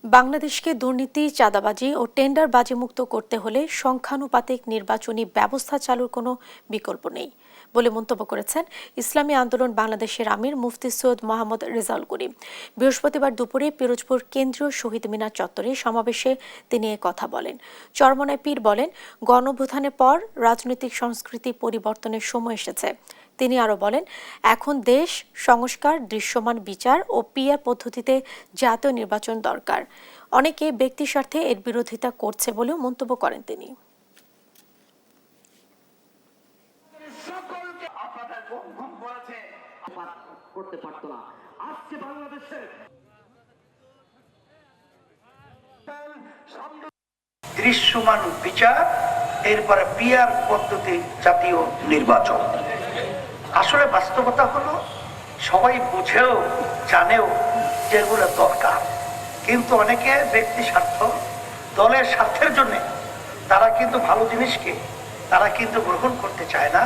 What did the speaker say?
বাংলাদেশকে দুর্নীতি, চাঁদাবাজি ও টেন্ডারবাজি মুক্ত করতে হলে সংখ্যানুপাতিক নির্বাচনী ব্যবস্থা চালুর কোনো বিকল্প নেই বলে মন্তব্য করেছেন ইসলামী আন্দোলন বাংলাদেশের আমির মুফতি সৈয়দ মোহাম্মদ রেজাউল করিম। বৃহস্পতিবার দুপুরে পিরোজপুর কেন্দ্রীয় শহীদ মিনার চত্বরে সমাবেশে তিনি এ কথা বলেন। চরমনায় পীর বলেন, গণঅভ্যুত্থানের পর রাজনৈতিক সংস্কৃতি পরিবর্তনের সময় এসেছে। তিনি আরও বলেন, এখন দেশ সংস্কার, দৃশ্যমান বিচার ও পিআর পদ্ধতিতে জাতীয় নির্বাচন দরকার। অনেকে ব্যক্তি স্বার্থে এর বিরোধিতা করছে বলেও মন্তব্য করেন তিনি। দৃশ্যমান বিচার, এরপরে পিআর পদ্ধতি জাতীয় নির্বাচন। আসলে বাস্তবতা হলো সবাই বুঝেও জানেও যেগুলো দরকার, কিন্তু অনেকে ব্যক্তি স্বার্থ, দলের স্বার্থের জন্য তারা কিন্তু ভালো জিনিসকে তারা কিন্তু গ্রহণ করতে চায় না।